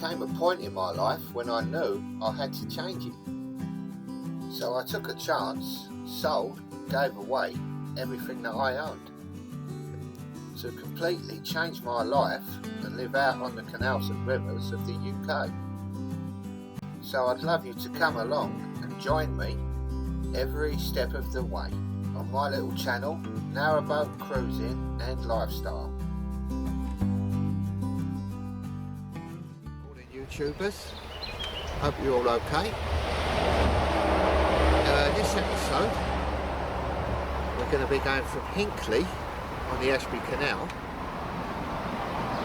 came a point in my life when I knew I had to change it. So I took a chance, sold, gave away everything that I owned to completely change my life and live out on the canals and rivers of the UK. So I'd love you to come along and join me every step of the way on my little channel, Narrowboat Cruising and Lifestyle. Morning YouTubers, hope you're all okay. This episode we're going to be going from Hinckley on the Ashby Canal.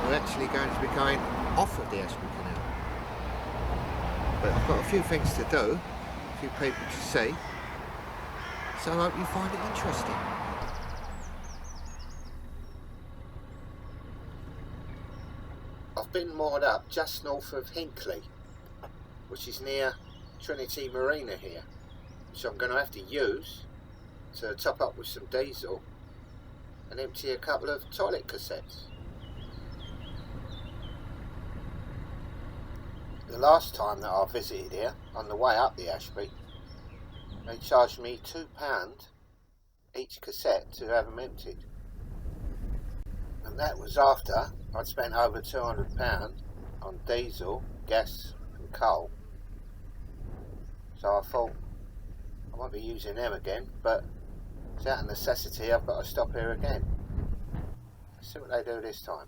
We're actually going to be going off of the Ashby Canal. But I've got a few things to do, a few people to see, so I hope you find it interesting. I've been moored up just north of Hinckley, which is near Trinity Marina here, which I'm going to have to use to top up with some diesel and empty a couple of toilet cassettes. The last time that I visited here, on the way up the Ashby, they charged me £2 each cassette to have them emptied. And that was after I'd spent over £200 on diesel, gas and coal. So I thought, I won't be using them again, but it's out of necessity, I've got to stop here again. Let's see what they do this time.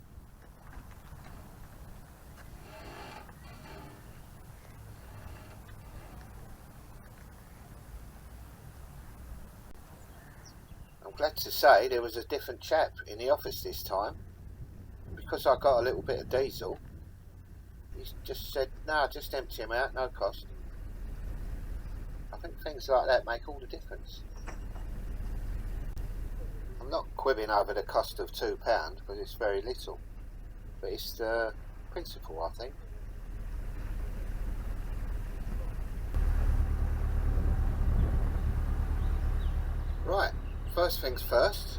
I'm glad to say there was a different chap in the office this time. Because I got a little bit of diesel, he just said, no, just empty them out, no cost. I think things like that make all the difference. I'm not quibbing over the cost of £2 because it's very little, but it's the principle, I think. Right, first things first,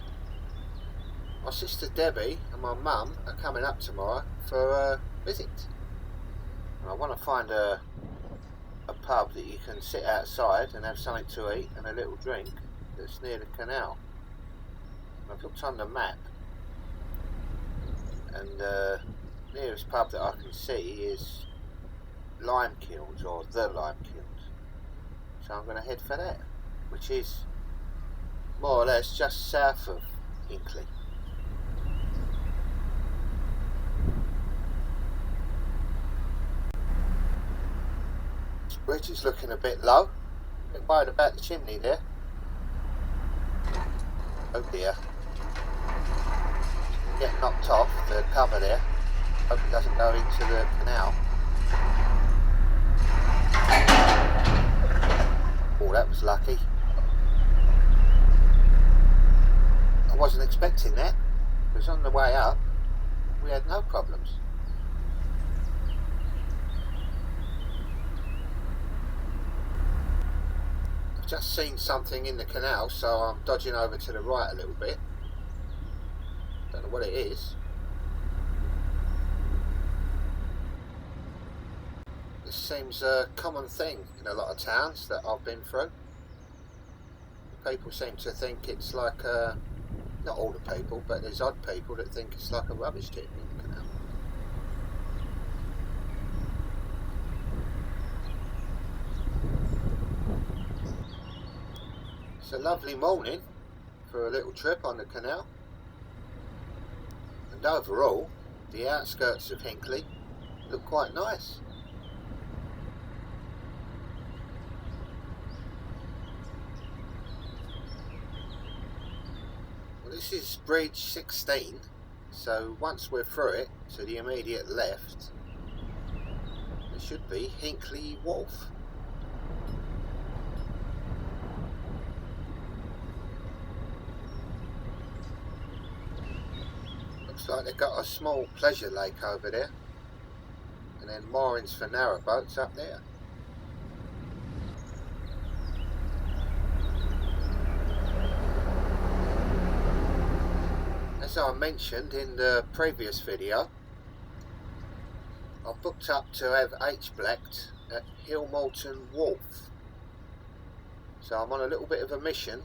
my sister Debbie and my mum are coming up tomorrow for a visit. And I want to find a pub that you can sit outside and have something to eat and a little drink that's near the canal. I've looked on the map and the nearest pub that I can see is Lime Kilns, or the Lime Kilns. So I'm going to head for that, which is more or less just south of Hinckley. This bridge is looking a bit low. A bit worried about the chimney there. Oh dear. Get knocked off the cover there. Hope it doesn't go into the canal. Oh, that was lucky. I wasn't expecting that, because on the way up we had no problems. I've just seen something in the canal, so I'm dodging over to the right a little bit. Don't know what it is. This seems a common thing in a lot of towns that I've been through. People seem to think it's like a, not all the people, but there's odd people that think it's like a rubbish tip in the canal. It's a lovely morning for a little trip on the canal. And overall, the outskirts of Hinckley look quite nice. Well, this is bridge 16, so once we're through it, to the immediate left, there should be Hinckley Wharf. Looks like they've got a small pleasure lake over there, and then moorings for narrowboats up there. As I mentioned in the previous video, I've booked up to have Aitch blacked at Hillmorton Wharf. So I'm on a little bit of a mission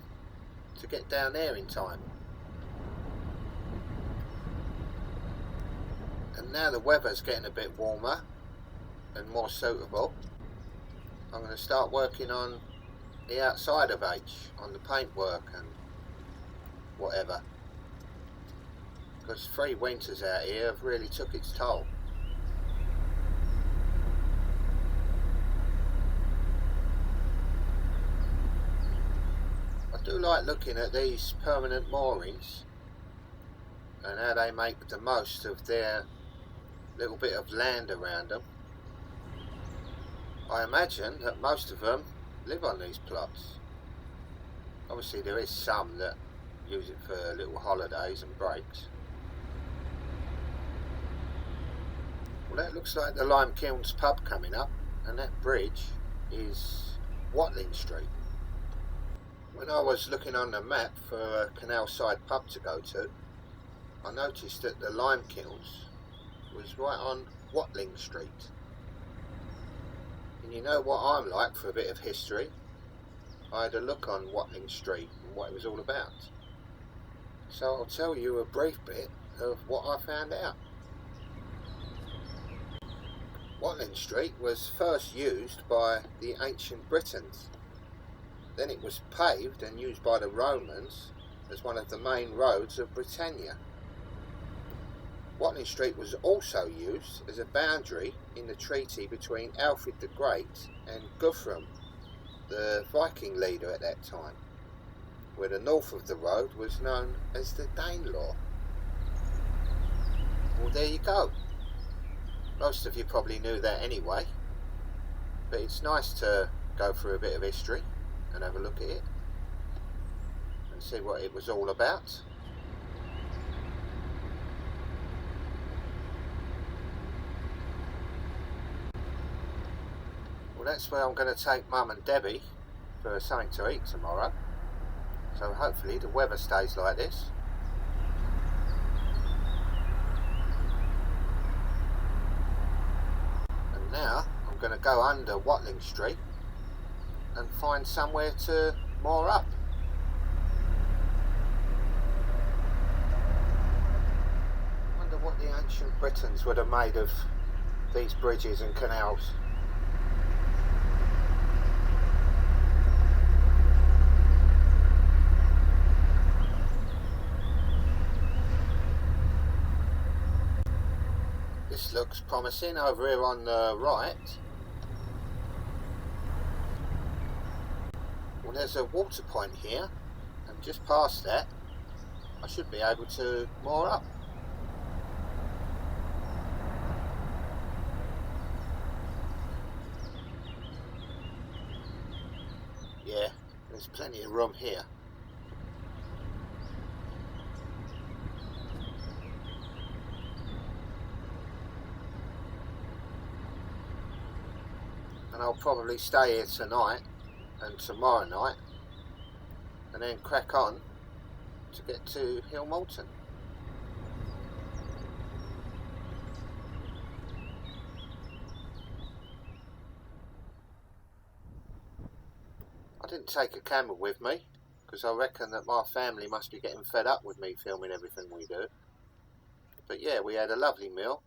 to get down there in time. And now the weather's getting a bit warmer and more suitable, I'm going to start working on the outside of Aitch, on the paintwork and whatever. Because 3 winters out here have really took its toll. I do like looking at these permanent moorings and how they make the most of their little bit of land around them. I imagine that most of them live on these plots. Obviously there is some that use it for little holidays and breaks. Well, that looks like the Lime Kilns pub coming up, and that bridge is Watling Street. When I was looking on the map for a canal side pub to go to, I noticed that the Lime Kilns was right on Watling Street. And you know what I'm like for a bit of history. I had a look on Watling Street and what it was all about. So I'll tell you a brief bit of what I found out. Watling Street was first used by the ancient Britons. Then it was paved and used by the Romans as one of the main roads of Britannia. Watling Street was also used as a boundary in the treaty between Alfred the Great and Guthrum, the Viking leader at that time, where the north of the road was known as the Danelaw. Well, there you go. Most of you probably knew that anyway, but it's nice to go through a bit of history and have a look at it and see what it was all about. Well, that's where I'm going to take Mum and Debbie for something to eat tomorrow, so hopefully the weather stays like this. And now I'm going to go under Watling Street and find somewhere to moor up. I wonder what the ancient Britons would have made of these bridges and canals. This looks promising over here on the right. Well, there's a water point here, and just past that I should be able to moor up. Yeah, there's plenty of room here. And I'll probably stay here tonight and tomorrow night and then crack on to get to Hillmorton. I didn't take a camera with me because I reckon that my family must be getting fed up with me filming everything we do. But yeah, we had a lovely meal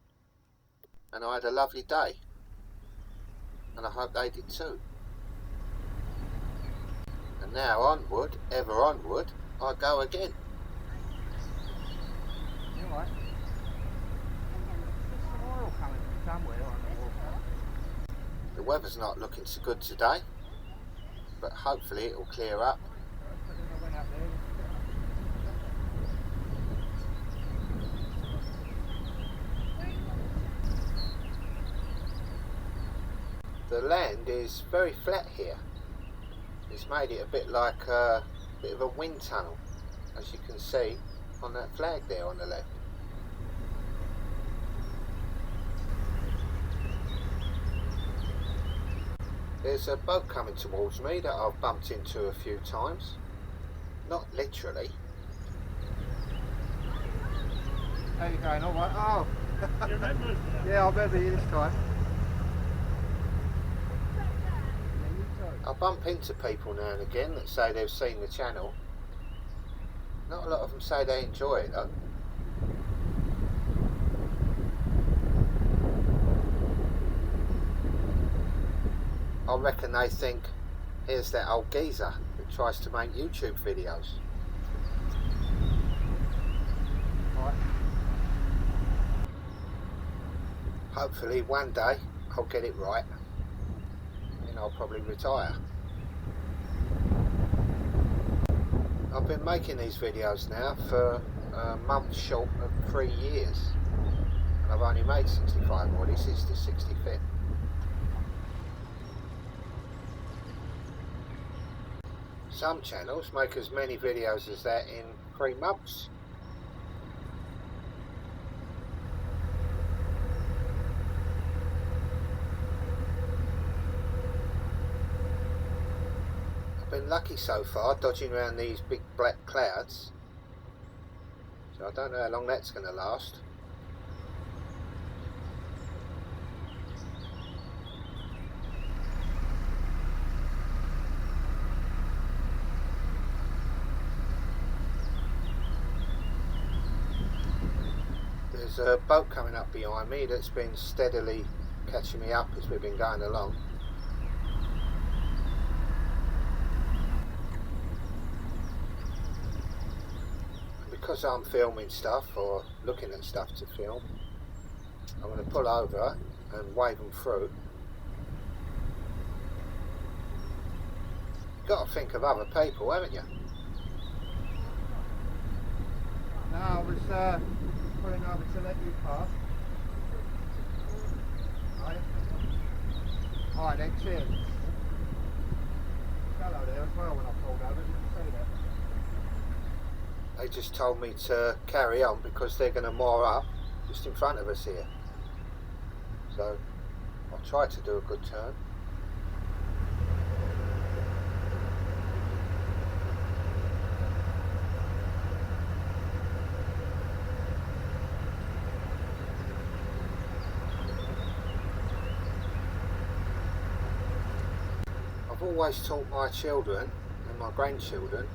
and I had a lovely day, and I hope they did too. And now onward, ever onward, I go again. You know what? There's some oil coming from somewhere on the water. The weather's not looking so good today, but hopefully it will clear up. The land is very flat here. It's made it a bit like a bit of a wind tunnel, as you can see on that flag there on the left. There's a boat coming towards me that I've bumped into a few times. Not literally. How you going? All right. Oh, You remember? Yeah, I remember you this time. I bump into people now and again that say they've seen the channel. Not a lot of them say they enjoy it though. I reckon they think, here's that old geezer that tries to make YouTube videos. Right. Hopefully one day I'll get it right and I'll probably retire. I've been making these videos now for a month short of 3 years. And I've only made 65 more. This is the 65th. Some channels make as many videos as that in 3 months. I've been lucky so far dodging around these big black clouds, so I don't know how long that's going to last. There's a boat coming up behind me that's been steadily catching me up as we've been going along. And because I'm filming stuff or looking at stuff to film, I'm going to pull over and wave them through. You've got to think of other people, haven't you? No, I was pulling over to let you pass. Right. Alright then, cheers. Hello there as well when I pulled over, did you see that? They just told me to carry on because they're going to moor up just in front of us here. So I'll try to do a good turn. I've always taught my children and my grandchildren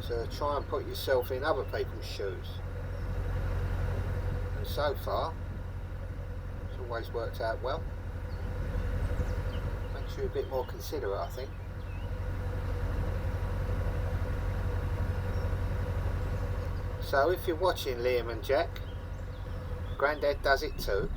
to try and put yourself in other people's shoes, and so far it's always worked out well. Makes you a bit more considerate, I think. So if you're watching Liam and Jack, Grandad does it too.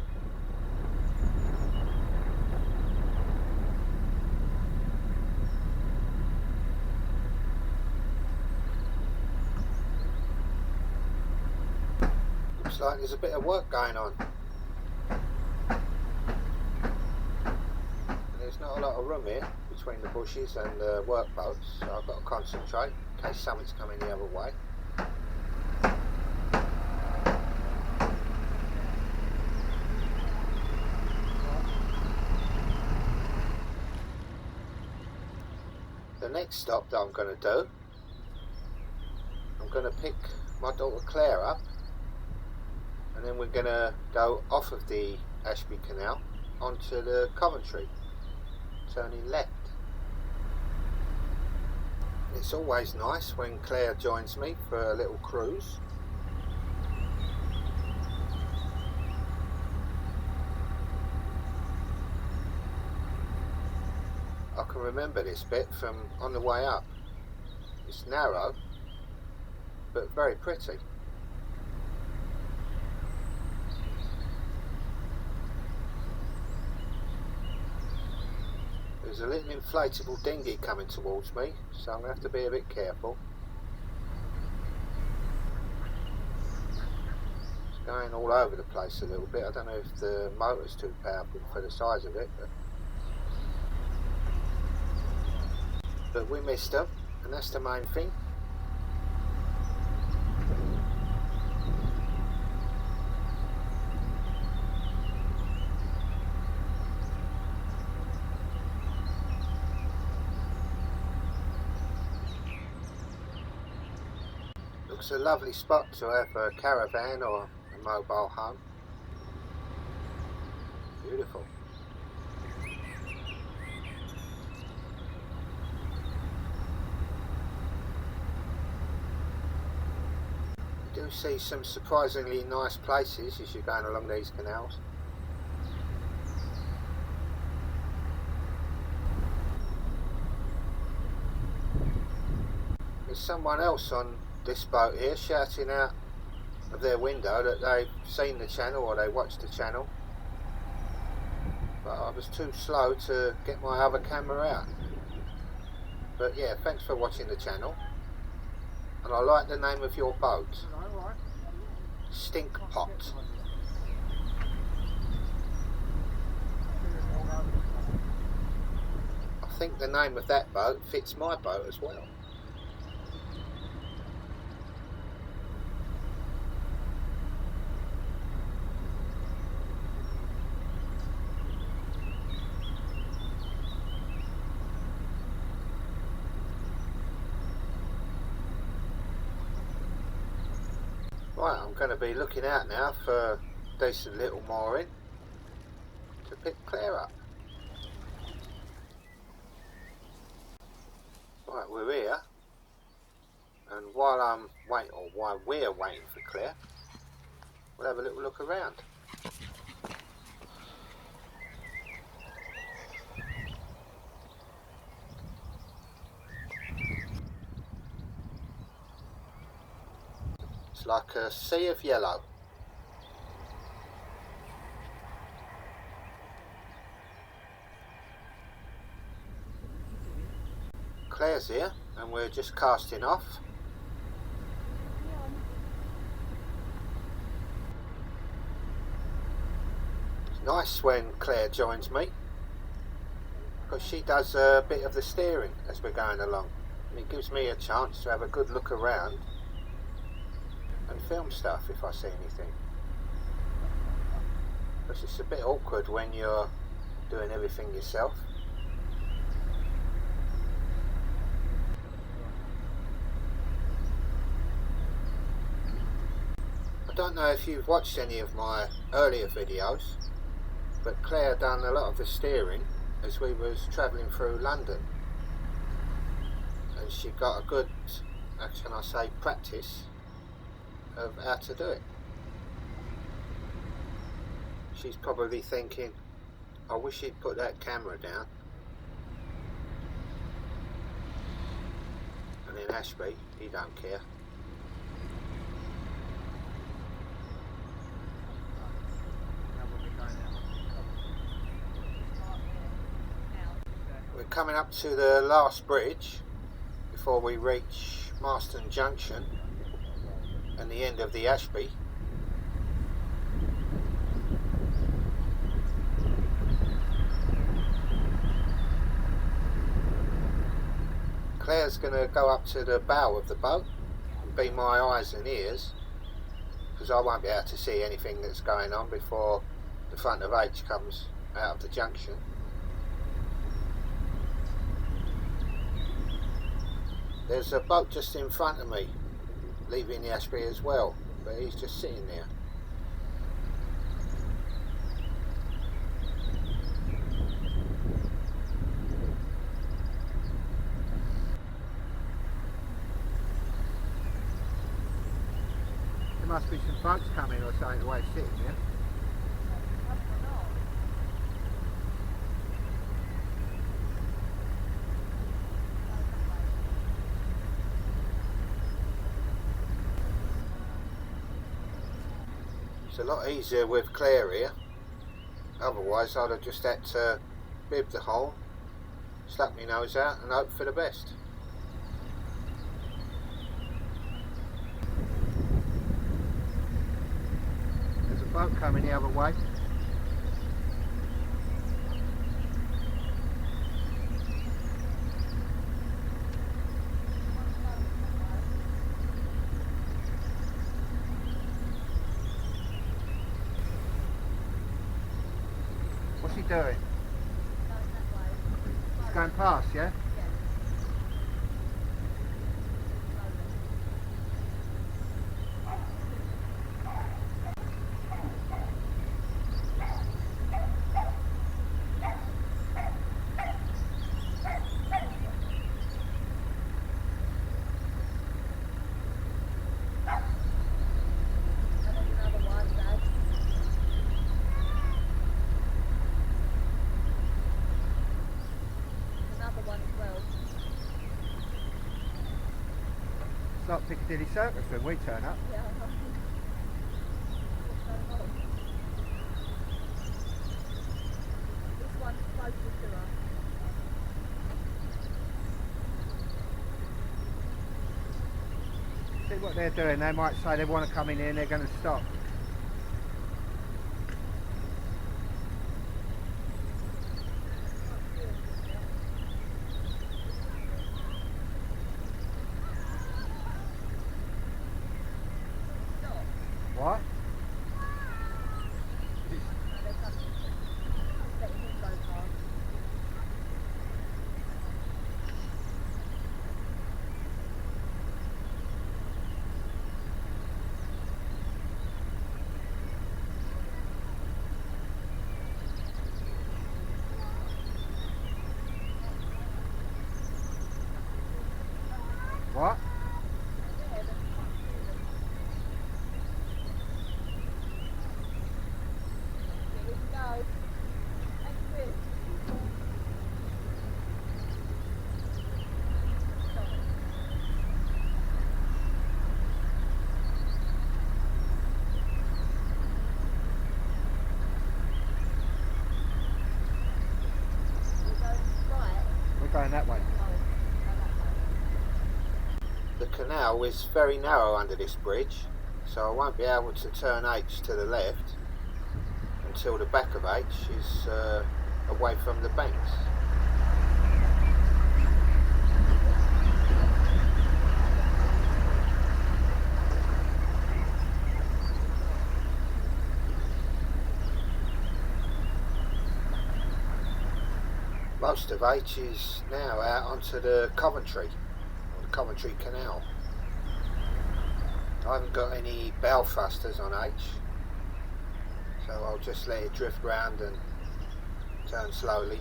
Looks like there's a bit of work going on. And there's not a lot of room here between the bushes and the workboats, so I've got to concentrate in case something's coming the other way. The next stop that I'm going to do, I'm going to pick my daughter Clare up, and then we're going to go off of the Ashby Canal onto the Coventry, turning left. It's always nice when Clare joins me for a little cruise. I can remember this bit from on the way up. It's narrow, but very pretty. There's a little inflatable dinghy coming towards me, so I'm going to have to be a bit careful. It's going all over the place a little bit. I don't know if the motor's too powerful for the size of it, but we missed them, and that's the main thing. Looks a lovely spot to have a caravan or a mobile home. beautiful. You do see some surprisingly nice places as you're going along these canals. There's someone else on this boat here shouting out of their window that they've seen the channel or they watched the channel, but I was too slow to get my other camera out. But yeah, thanks for watching the channel, and I like the name of your boat, Stink Pot. I think the name of that boat fits my boat as well. Right, I'm going to be looking out now for a decent little mooring to pick Clare up. Right, we're here, and while I'm waiting, or while we're waiting for Clare, we'll have a little look around. It's like a sea of yellow. Clare's here, and we're just casting off. It's nice when Clare joins me, because she does a bit of the steering as we're going along, and it gives me a chance to have a good look around and film stuff if I see anything, because it's a bit awkward when you're doing everything yourself. I don't know if you've watched any of my earlier videos, but Clare done a lot of the steering as we was travelling through London, and she got a good, how can I say, practice of how to do it. She's probably thinking, I wish he'd put that camera down. And then Ashby, he don't care. We're coming up to the last bridge before we reach Marston Junction and the end of the Ashby. Clare's going to go up to the bow of the boat and be my eyes and ears, because I won't be able to see anything that's going on before the front of Aitch comes out of the junction. There's a boat just in front of me leaving the Ashby as well, but he's just sitting there. There must be some boats coming or something the way it's sitting there. It's a lot easier with Clare here, otherwise I'd have just had to bib the hole, stuck my nose out and hope for the best. There's a boat coming the other way. What's he doing? He's going past, yeah? not Piccadilly Circus when we turn up. Yeah, I know. What's going on? This one's closer to us. See what they're doing. They might say they want to come in here and they're going to stop. What? What? We're going that way. The canal is very narrow under this bridge, so I won't be able to turn Aitch to the left until the back of Aitch is away from the banks. Most of Aitch is now out onto the Coventry Canal. I haven't got any bow thrusters on Aitch, so I'll just let it drift round and turn slowly.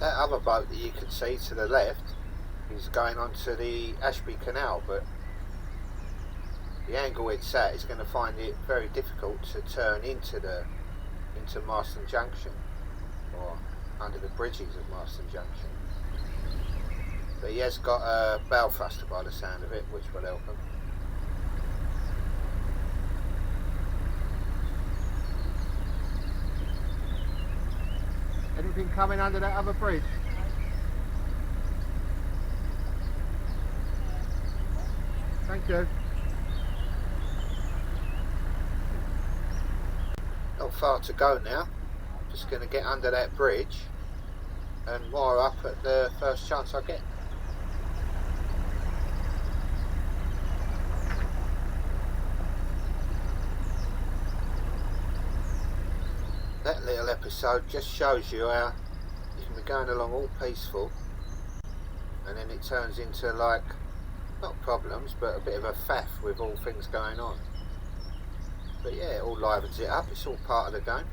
That other boat that you can see to the left is going onto the Ashby Canal, but the angle it's at is going to find it very difficult to turn into Marston Junction, or under the bridges of Marston Junction. But he has got a bow thruster by the sound of it, which will help him. Anything coming under that other bridge? Thank you. Not far to go now. Just going to get under that bridge and wire up at the first chance I get. That little episode just shows you how you can be going along all peaceful and then it turns into, like, not problems, but a bit of a faff with all things going on. But yeah, it all livens it up. It's all part of the game.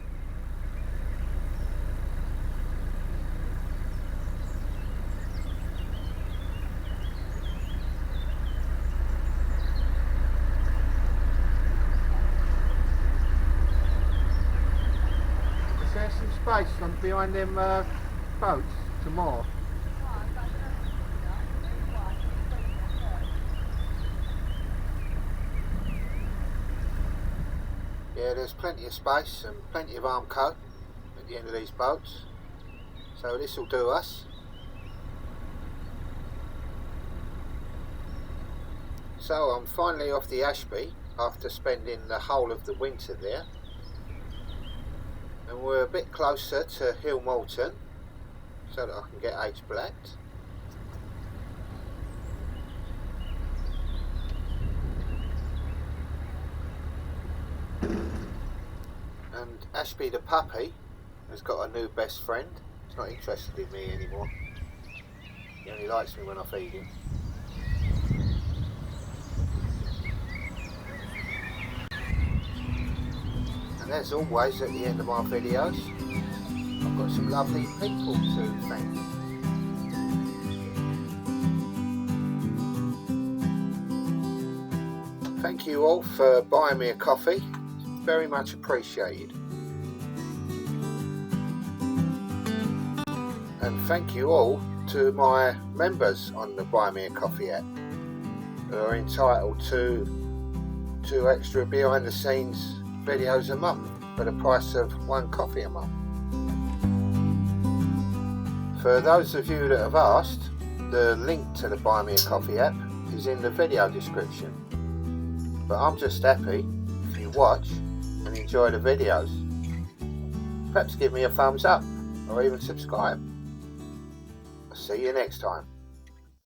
Is there some space on behind them boats to moor? Yeah, there's plenty of space and plenty of armco at the end of these boats, so this will do us. So I'm finally off the Ashby after spending the whole of the winter there, and we're a bit closer to Hill Moulton so that I can get Aitch blacked. And Ashby the puppy has got a new best friend. He's not interested in me anymore. He only likes me when I feed him. And as always, at the end of my videos, I've got some lovely people to thank. Thank you all for buying me a coffee. It's very much appreciated. And thank you all to my members on the Buy Me a Coffee app, who are entitled to 2 extra behind the scenes videos a month for the price of 1 coffee a month. For those of you that have asked, the link to the Buy Me a Coffee app is in the video description. But I'm just happy if you watch and enjoy the videos. Perhaps give me a thumbs up or even subscribe. I'll see you next time.